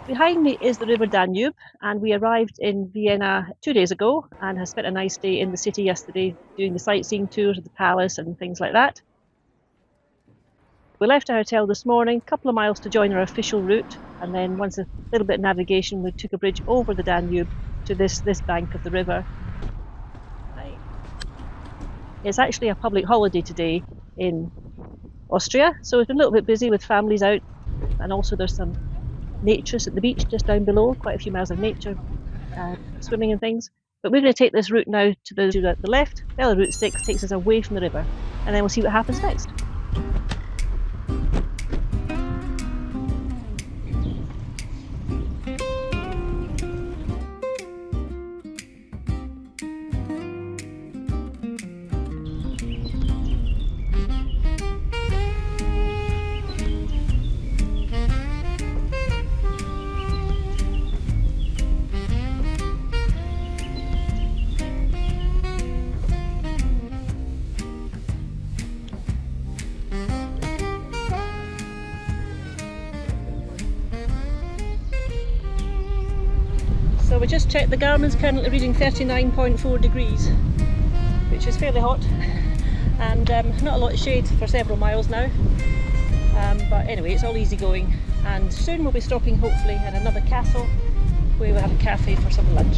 Behind me is the River Danube, and we arrived in Vienna 2 days ago and have spent a nice day in the city yesterday doing the sightseeing tours of the palace and things like that. We left our hotel this morning, a couple of miles to join our official route, and then once a little bit of navigation, we took a bridge over the Danube to this bank of the river. It's actually a public holiday today in Austria, so it's been a little bit busy with families out, and also there's some naturists at the beach just down below, quite a few miles of nature, swimming and things. But we're going to take this route now to the left. Bella Route 6 takes us away from the river, and then we'll see what happens next. So we just checked, the Garmin's currently reading 39.4 degrees, which is fairly hot, and not a lot of shade for several miles now. But anyway, it's all easy going, and soon we'll be stopping hopefully at another castle where we'll have a cafe for some lunch.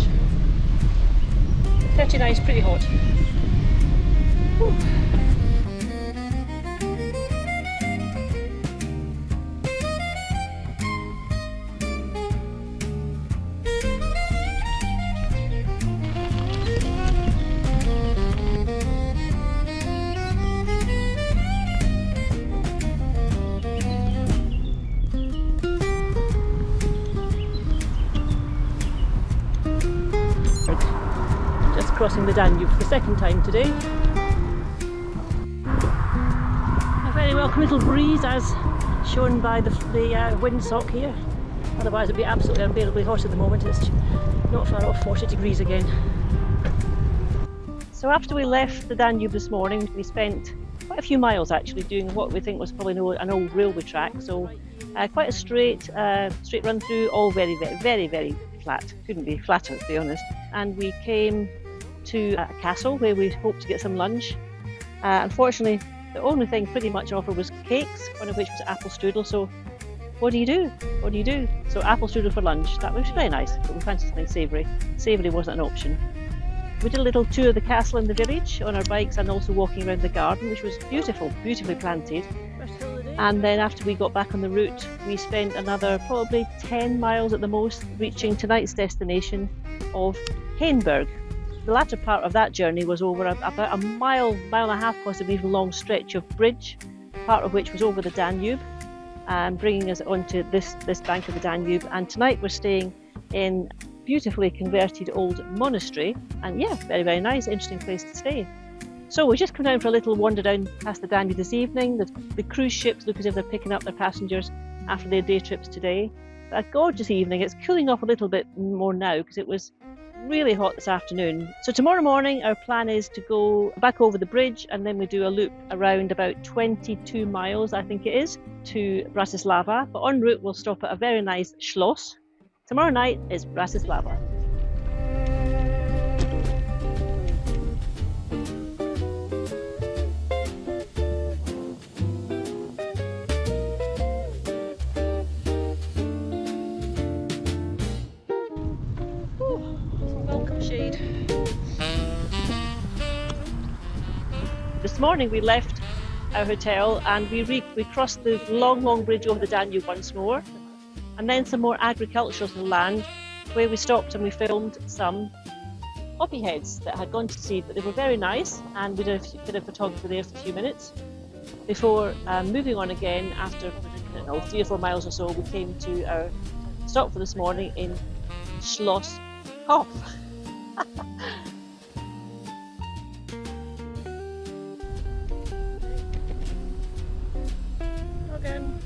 39 is pretty hot. Whew. Just crossing the Danube for the second time today. A very welcome little breeze as shown by the windsock here. Otherwise it'd be absolutely unbearably hot at the moment. It's not far off 40 degrees again. So after we left the Danube this morning, we spent quite a few miles actually doing what we think was probably an old railway track. So quite a straight run through, all very, very, very flat. Couldn't be flatter, to be honest. And we came to a castle where we hoped to get some lunch. Unfortunately, the only thing pretty much offered was cakes, one of which was apple strudel. So what do you do? What do you do? So apple strudel for lunch. That was very nice, but we fancied something savoury. Savoury wasn't an option. We did a little tour of the castle and the village on our bikes, and also walking around the garden, which was beautiful, beautifully planted. And then after we got back on the route, we spent another probably 10 miles at the most, reaching tonight's destination of Hainburg. The latter part of that journey was over about a mile and a half, possibly even long stretch of bridge, part of which was over the Danube, and bringing us onto this bank of the Danube. And tonight we're staying in beautifully converted old monastery, and yeah, very, very nice, interesting place to stay. So we just come down for a little wander down past the Danube this evening. The cruise ships look as if they're picking up their passengers after their day trips today. A gorgeous evening. It's cooling off a little bit more now because it was really hot this afternoon. So tomorrow morning our plan is to go back over the bridge, and then we do a loop around about 22 miles, I think it is, to Bratislava. But en route we'll stop at a very nice Schloss. Tomorrow night is Bratislava. Welcome shade. This morning we left our hotel and we crossed the long bridge over the Danube once more, and then some more agricultural land where we stopped and we filmed some poppy heads that had gone to seed, but they were very nice, and we did a bit of photography there for a few minutes before moving on again. After 3 or 4 miles or so, we came to our stop for this morning in Schloss Hof. Again.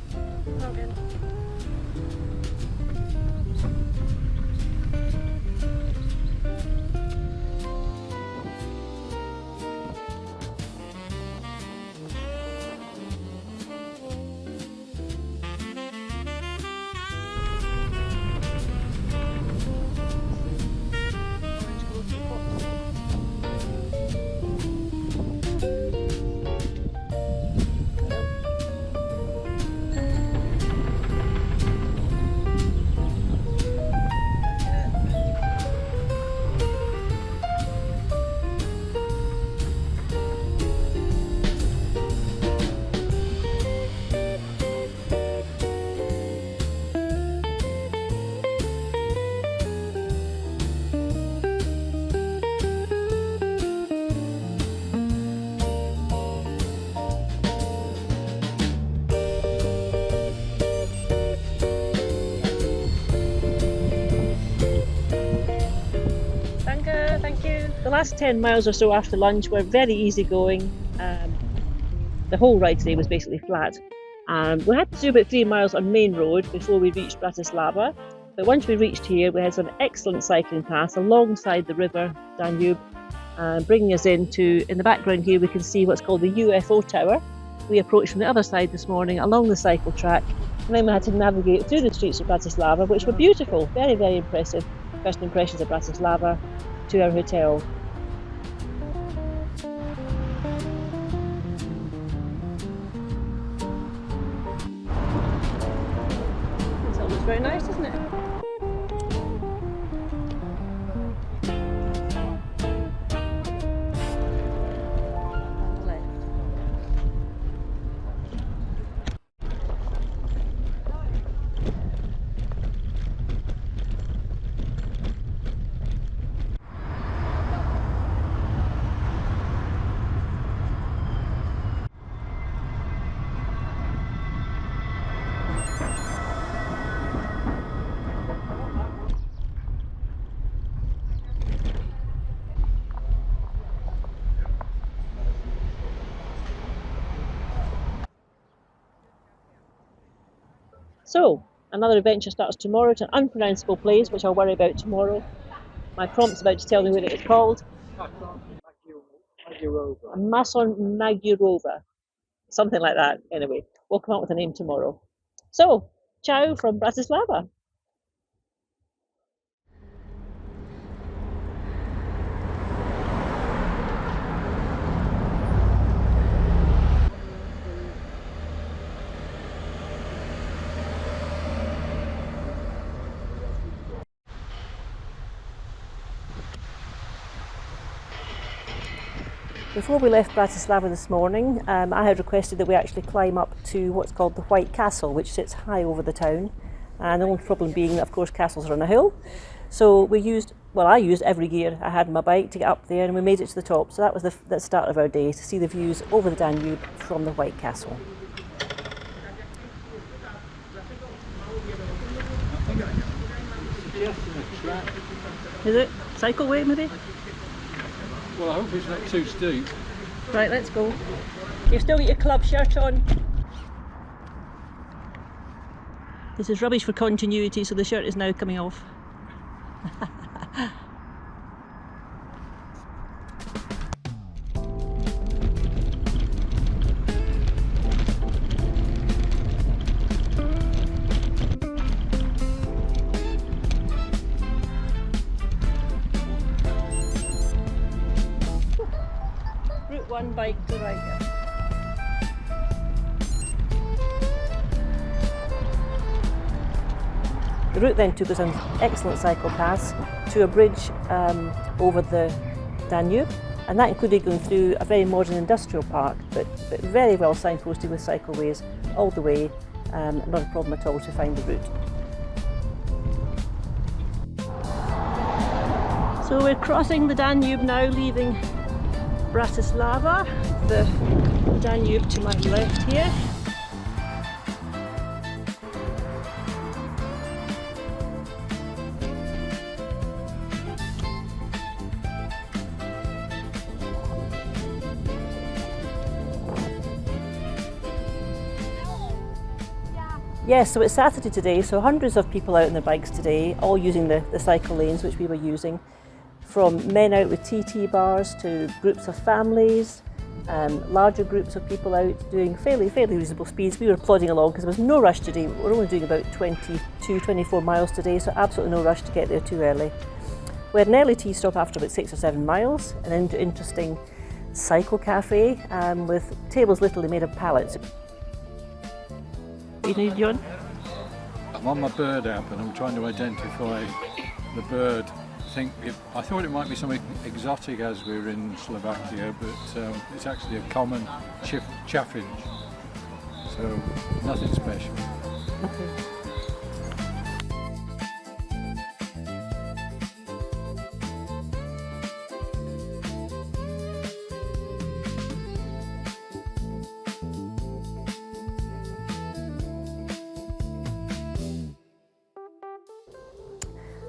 last 10 miles or so after lunch were very easy going. The whole ride today was basically flat. We had to do about 3 miles on main road before we reached Bratislava. But once we reached here, we had some excellent cycling paths alongside the river Danube, bringing us in the background here we can see what's called the UFO Tower. We approached from the other side this morning along the cycle track, and then we had to navigate through the streets of Bratislava, which were beautiful, very, very impressive. First impressions of Bratislava to our hotel. This looks very nice, doesn't it? So, another adventure starts tomorrow to an unpronounceable place, which I'll worry about tomorrow. My prompt's about to tell me what it is called. Mason Magurova. Something like that. Anyway, we'll come up with a name tomorrow. So, ciao from Bratislava. Before we left Bratislava this morning, I had requested that we actually climb up to what's called the White Castle, which sits high over the town. And the only problem being that, of course, castles are on a hill. So I used every gear I had on my bike to get up there, and we made it to the top. So that was the start of our day, to see the views over the Danube from the White Castle. Is it? Cycleway, maybe? Well, I hope it's not too steep. Right, let's go. You've still got your club shirt on. This is rubbish for continuity, so the shirt is now coming off. Route 1 bike to Riga. The route then took us on excellent cycle paths to a bridge over the Danube, and that included going through a very modern industrial park, but very well signposted with cycleways all the way, not a problem at all to find the route. So we're crossing the Danube now, leaving Bratislava, the Danube to my left here. Yes, so it's Saturday today, so hundreds of people out on their bikes today, all using the cycle lanes which we were using. From men out with TT bars to groups of families, larger groups of people out doing fairly reasonable speeds. We were plodding along because there was no rush today. We're only doing about 24 miles today, so absolutely no rush to get there too early. We had an early tea stop after about 6 or 7 miles, an interesting cycle cafe with tables literally made of pallets. What you need, John? I'm on my bird app and I'm trying to identify the bird. I thought it might be something exotic as we're in Slovakia, but it's actually a common chaffinch, so nothing special. Okay.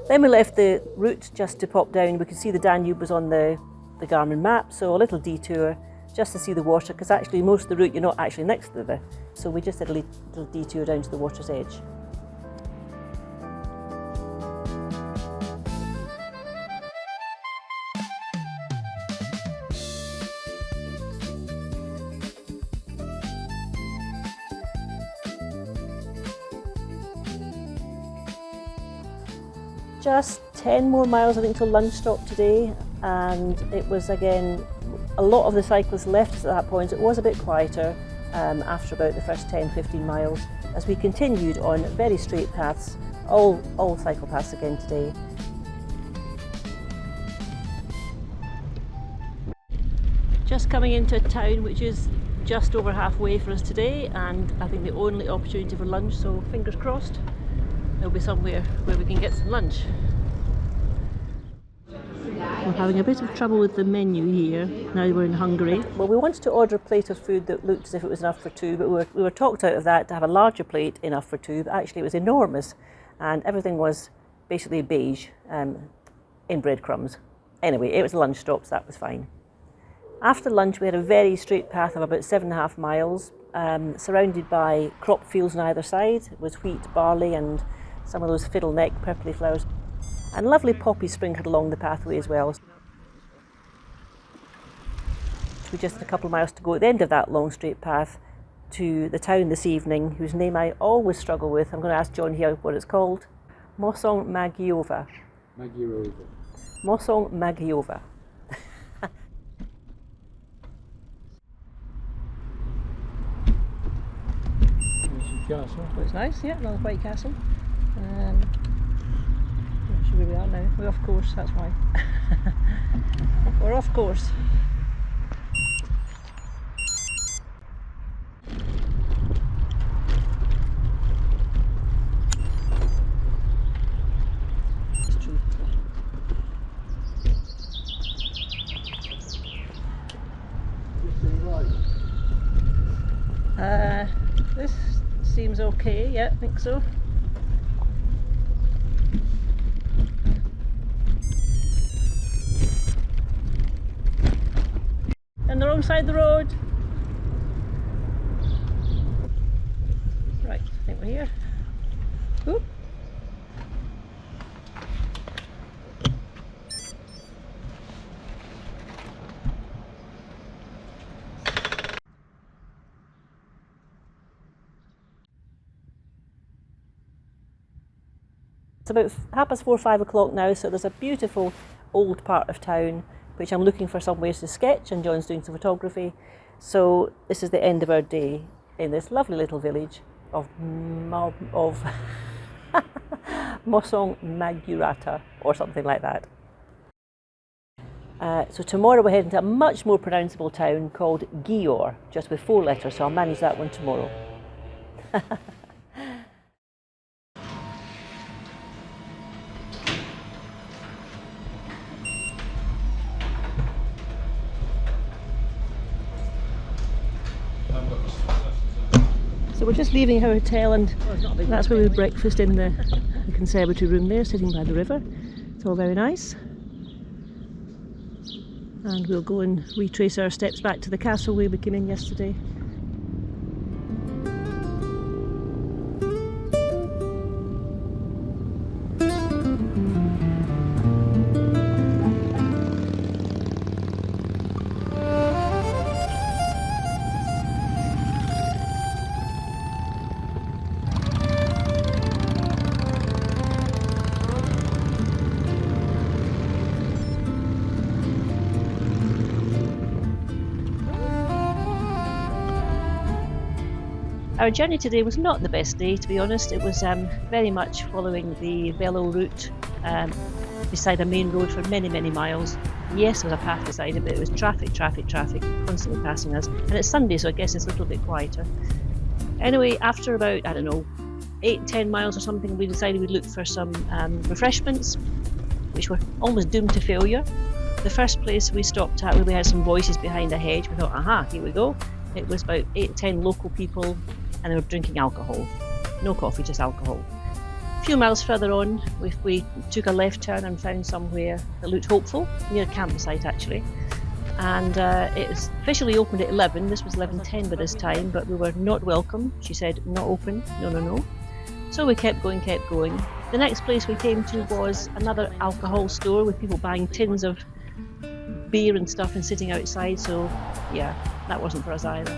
Then we left the route just to pop down. We could see the Danube was on the the Garmin map, so a little detour just to see the water, because actually most of the route you're not actually next to the river. So we just did a little detour down to the water's edge. Just 10 more miles I think till lunch stop today, and it was again, a lot of the cyclists left us at that point. It was a bit quieter after about the first 10-15 miles as we continued on very straight paths, all cycle paths again today. Just coming into a town which is just over halfway for us today, and I think the only opportunity for lunch, so fingers crossed there'll be somewhere where we can get some lunch. We're having a bit of trouble with the menu here, now we're in Hungary. Well, we wanted to order a plate of food that looked as if it was enough for two, but we were talked out of that to have a larger plate enough for two, but actually it was enormous, and everything was basically beige in breadcrumbs. Anyway, it was a lunch stop, so that was fine. After lunch we had a very straight path of about 7.5 miles, surrounded by crop fields on either side, with wheat, barley and some of those fiddleneck purpley flowers, and lovely poppies sprinkled along the pathway as well. We just had a couple of miles to go at the end of that long straight path to the town this evening, whose name I always struggle with. I'm going to ask John here what it's called. Mosong Magiowa. Mosong Magiowa. Castle. Looks nice, yeah, another white castle. Not sure where we are now. We're off course, that's why. We're off course. It's true. This seems okay, yeah, I think so. And the wrong side of the road. Right, I think we're here. Oop. It's about 4:30 or 5 o'clock now, so there's a beautiful old part of town which I'm looking for some ways to sketch, and John's doing some photography. So this is the end of our day in this lovely little village of Mosong Magurata or something like that. So tomorrow we're heading to a much more pronounceable town called Győr, just with 4 letters, so I'll manage that one tomorrow. So we're just leaving our hotel, and that's where we had breakfast in the conservatory room there, sitting by the river. It's all very nice. And we'll go and retrace our steps back to the castle where we came in yesterday. Our journey today was not the best day, to be honest. It was very much following the velo route beside a main road for many, many miles. Yes, there was a path beside it, but it was traffic, constantly passing us. And it's Sunday, so I guess it's a little bit quieter. Anyway, after about, 8-10 miles or something, we decided we'd look for some refreshments, which were almost doomed to failure. The first place we stopped at, where we had some voices behind a hedge, we thought, aha, here we go. It was about 8-10 local people, and they were drinking alcohol. No coffee, just alcohol. A few miles further on, we took a left turn and found somewhere that looked hopeful, near a campsite actually. and it was officially opened at 11. This was 11:10 by this time, but we were not welcome. She said, not open, no, no, no. So we kept going, kept going. The next place we came to was another alcohol store with people buying tins of beer and stuff and sitting outside, so yeah, that wasn't for us either.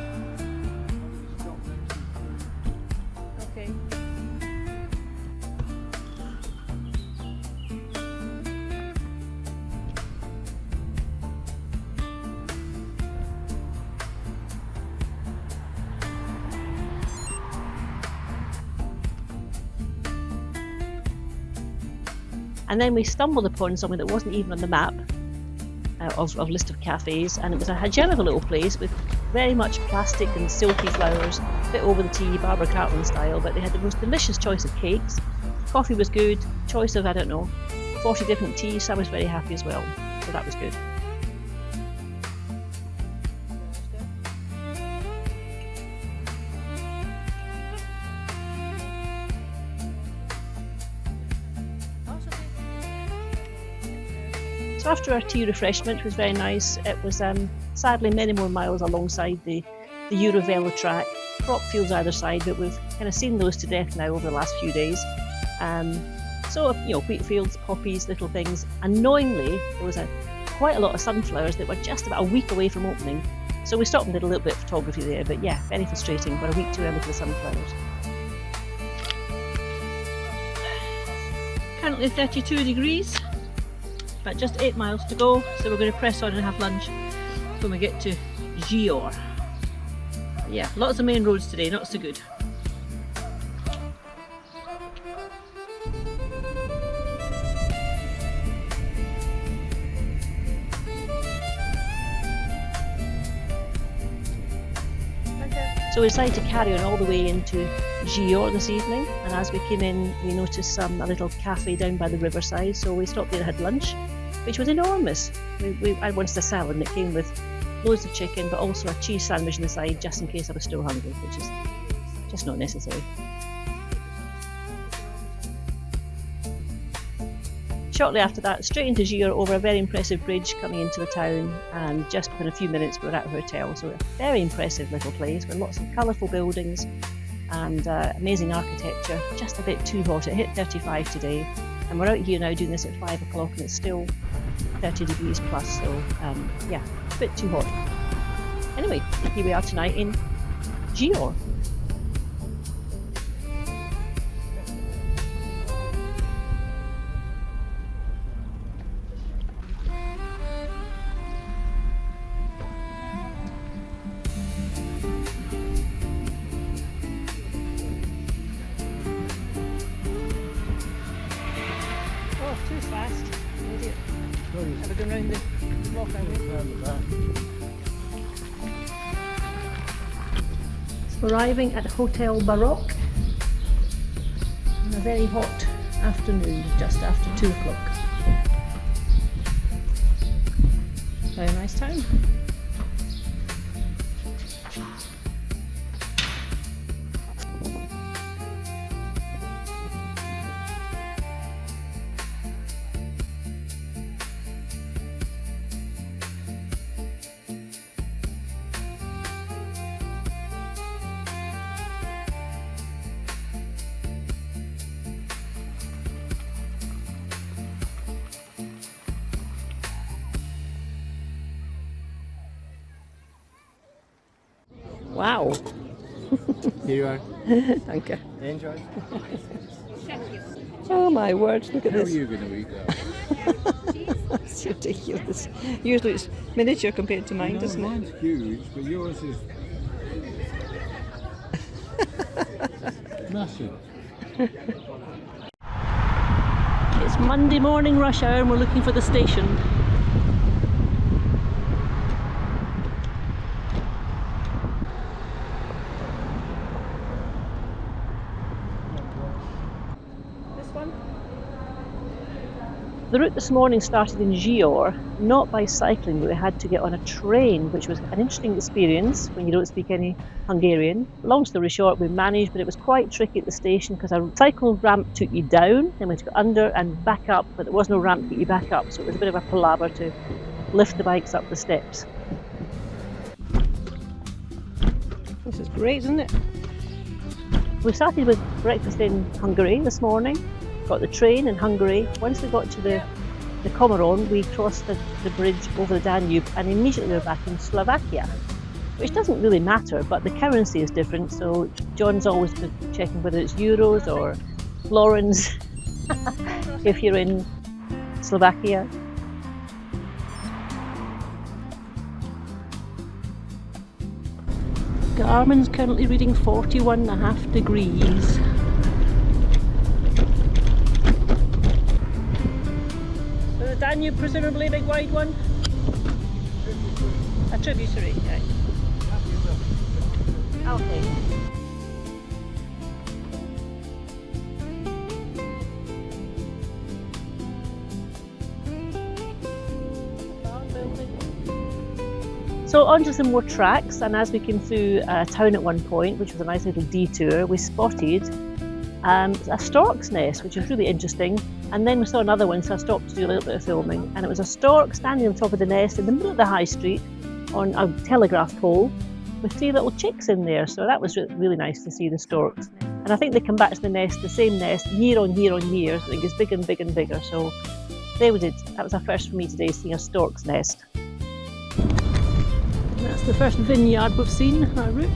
Okay. And then we stumbled upon something that wasn't even on the map of list of cafes, and it was a gem of a little place with very much plastic and silky flowers, a bit over the tea, Barbara Cartland style, but they had the most delicious choice of cakes. Coffee was good, choice of, I don't know, 40 different teas, so I was very happy as well, so that was good. So after our tea refreshment, which was very nice, it was sadly many more miles alongside the Eurovelo track, crop fields either side, but we've kind of seen those to death now over the last few days. So, you know, wheat fields, poppies, little things. Annoyingly, there was quite a lot of sunflowers that were just about a week away from opening. So we stopped and did a little bit of photography there, but yeah, very frustrating, but a week too early for the sunflowers. Currently 32 degrees. But just 8 miles to go, so we're going to press on and have lunch when we get to Győr. Yeah, lots of main roads today, not so good. So we decided to carry on all the way into Győr this evening, and as we came in we noticed a little cafe down by the riverside, so we stopped there and had lunch, which was enormous. I wanted a salad and it came with loads of chicken but also a cheese sandwich on the side just in case I was still hungry, which is just not necessary. Shortly after that, straight into Győr over a very impressive bridge coming into the town, and just within a few minutes we were at a hotel. So a very impressive little place with lots of colourful buildings and amazing architecture. Just a bit too hot. It hit 35 today, and we're out here now doing this at 5 o'clock and it's still 30 degrees plus, so yeah, a bit too hot. Anyway, here we are tonight in Győr. Too fast. Idiot. Have we gone round the block, have we? So arriving at Hotel Baroque on a very hot afternoon, just after 2 o'clock. Very nice town. Wow. Here you are. Thank you. Enjoy. Oh my word, look at How this. are you going to eat that? It's ridiculous. Usually it's miniature compared to mine, doesn't it? Mine's huge, but yours is massive. It's Monday morning rush hour and we're looking for the station. The route this morning started in Győr, not by cycling, but we had to get on a train, which was an interesting experience when you don't speak any Hungarian. Long story short, we managed, but it was quite tricky at the station because a cycle ramp took you down, then we had to go under and back up, but there was no ramp to get you back up, so it was a bit of a palaver to lift the bikes up the steps. This is great, isn't it? We started with breakfast in Hungary this morning, got the train in Hungary. Once we got to the Comoron, we crossed the bridge over the Danube and immediately we were back in Slovakia, which doesn't really matter, but the currency is different, so John's always been checking whether it's euros or florins if you're in Slovakia. Garmin's currently reading 41.5 degrees. So the Danube, presumably a big wide one? A tributary, right. Okay. So onto some more tracks, and as we came through a town at one point, which was a nice little detour, we spotted a stork's nest, which was really interesting. And then we saw another one, so I stopped to do a little bit of filming. And it was a stork standing on top of the nest in the middle of the high street on a telegraph pole with 3 little chicks in there. So that was really nice to see the storks. And I think they come back to the nest, the same nest, year on year on year. So it gets bigger and bigger and bigger. So there we did. That was our first for me today, seeing a stork's nest. That's the first vineyard we've seen on our route.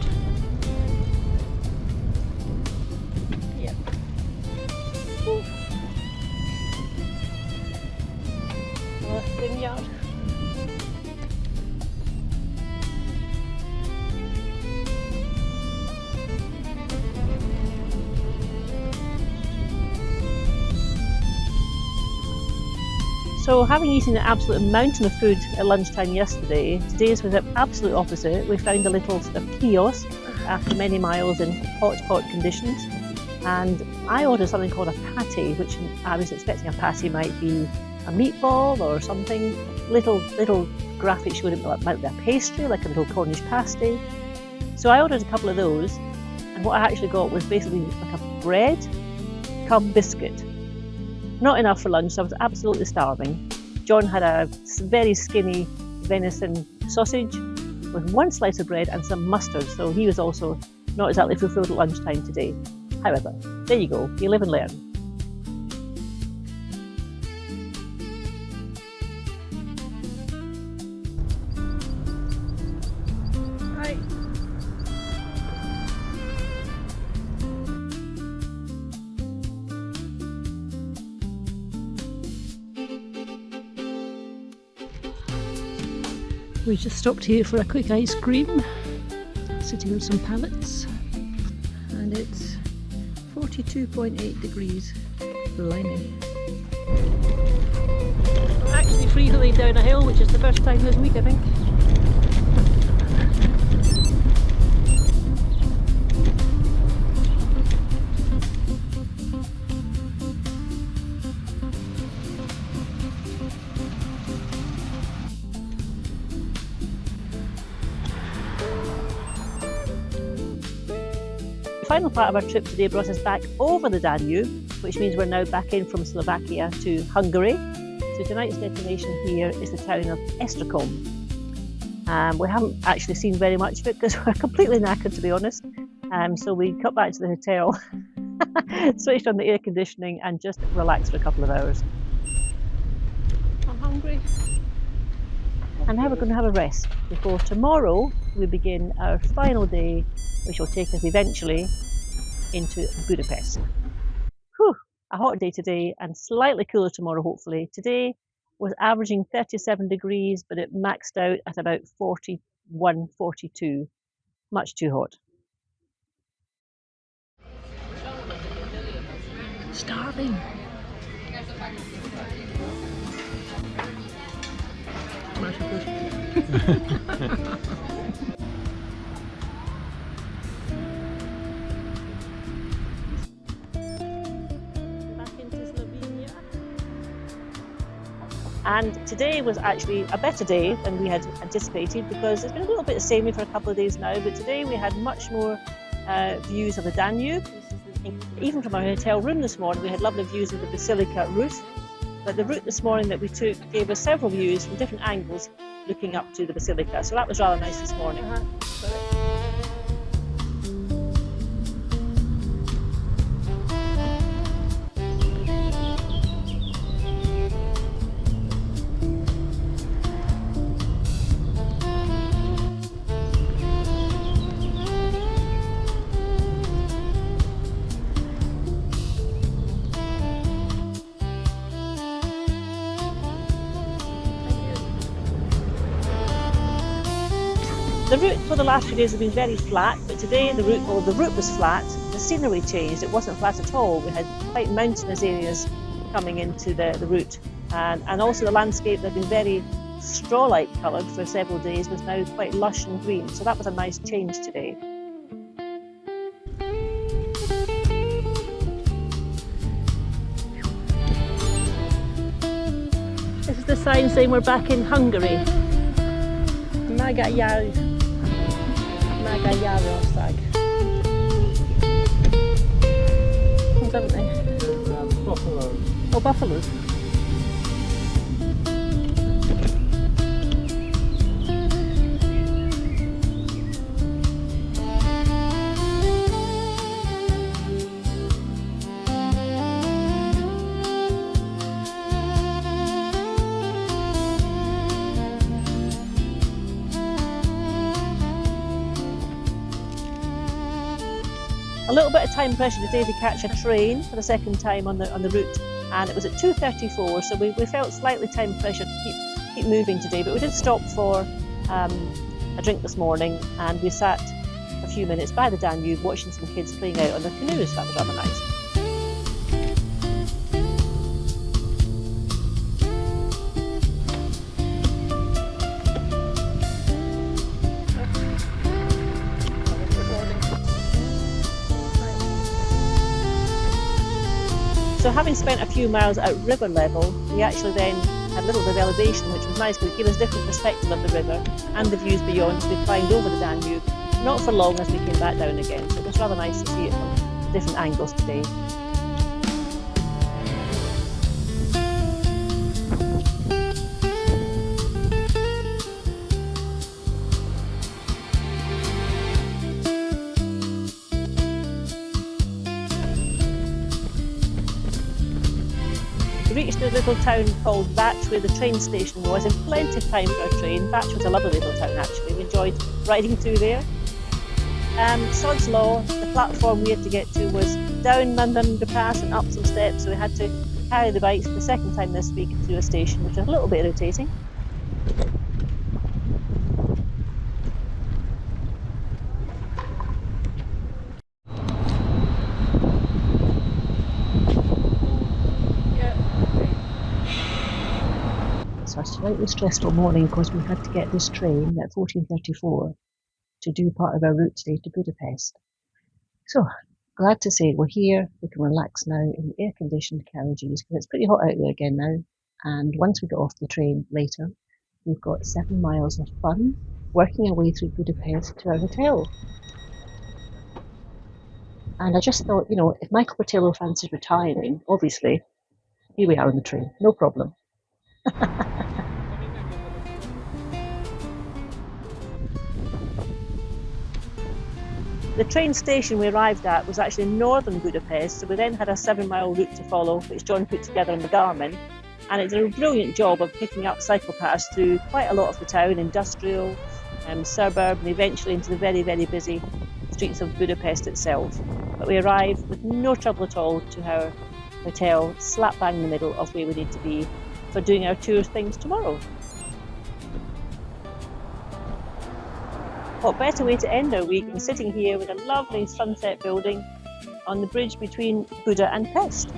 Yep. Vineyard. So having eaten an absolute mountain of food at lunchtime yesterday, today's was the absolute opposite. We found a little sort of kiosk after many miles in hot conditions, and I ordered something called a patty, which I was expecting a patty might be a meatball or something. Little graphic showed it might be a pastry, like a little Cornish pasty. So I ordered a couple of those, and what I actually got was basically like a bread cum biscuit. Not enough for lunch, so I was absolutely starving. John had a very skinny venison sausage with 1 slice of bread and some mustard, so he was also not exactly fulfilled at lunchtime today. However, there you go, you live and learn. Hi. We just stopped here for a quick ice cream, sitting on some pallets, and it's 42.8 degrees. Blimey. We're actually freewheeling down a hill, which is the first time this week, I think. The final part of our trip today brought us back over the Danube, which means we're now back in from Slovakia to Hungary. So tonight's destination here is the town of Esztergom. We haven't actually seen very much of it because we're completely knackered, to be honest. So we got back to the hotel, switched on the air conditioning and just relaxed for a couple of hours. I'm hungry. And now we're going to have a rest before tomorrow we begin our final day, which will take us eventually into Budapest. Whew, a hot day today and slightly cooler tomorrow, hopefully. Today was averaging 37 degrees, but it maxed out at about 41, 42. Much too hot. Starving. And today was actually a better day than we had anticipated because it's been a little bit samey for a couple of days now, but today we had much more views of the Danube. Even from our hotel room this morning, we had lovely views of the Basilica route. But the route this morning that we took gave us several views from different angles, looking up to the Basilica. So that was rather nice this morning. The route for the last few days has been very flat, but today the route was flat. The scenery changed, it wasn't flat at all. We had quite mountainous areas coming into the route, and also the landscape that had been very straw-like coloured for several days was now quite lush and green, so that was a nice change today. This is the sign saying we're back in Hungary. Magyarország. Haven't they? Buffalo. Oh, buffaloes. A little bit of time pressure today to catch a train for the second time on the route, and it was at 2:34, so we felt slightly time pressure to keep moving today, but we did stop for a drink this morning, and we sat a few minutes by the Danube watching some kids playing out on their canoes. That was rather nice. So having spent a few miles at river level, we actually then had a little bit of elevation, which was nice because it gave us a different perspective of the river and the views beyond as we climbed over the Danube. Not for long as we came back down again, so it was rather nice to see it from different angles today. We reached a little town called Vat where the train station was, in plenty of time for a train. Vat was a lovely little town actually, we enjoyed riding through there. Sod's Law, the platform we had to get to was down London Underpass and up some steps, so we had to carry the bikes for the second time this week through a station, which was a little bit irritating. So a slightly stressful morning because we had to get this train at 14:34 to do part of our route today to Budapest. So glad to say we're here, we can relax now in the air-conditioned carriages because it's pretty hot out there again now, and once we get off the train later we've got 7 miles of fun working our way through Budapest to our hotel. And I just thought, you know, if Michael Portillo fancies retiring, obviously here we are on the train, no problem. The train station we arrived at was actually in northern Budapest, so we then had a 7-mile route to follow, which John put together on the Garmin, and it did a brilliant job of picking up cycle paths through quite a lot of the town, industrial, suburb, and eventually into the very, very busy streets of Budapest itself. But we arrived with no trouble at all to our hotel, slap bang in the middle of where we need to be for doing our tour things tomorrow. What better way to end our week than sitting here with a lovely sunset building on the bridge between Buda and Pest.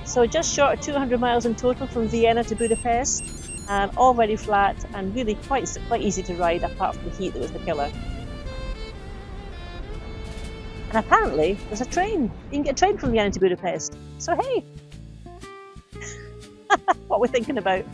So just short of 200 miles in total from Vienna to Budapest, all very flat and really quite easy to ride apart from the heat that was the killer. And apparently there's a train. You can get a train from Vienna to Budapest. So hey, what we're thinking about.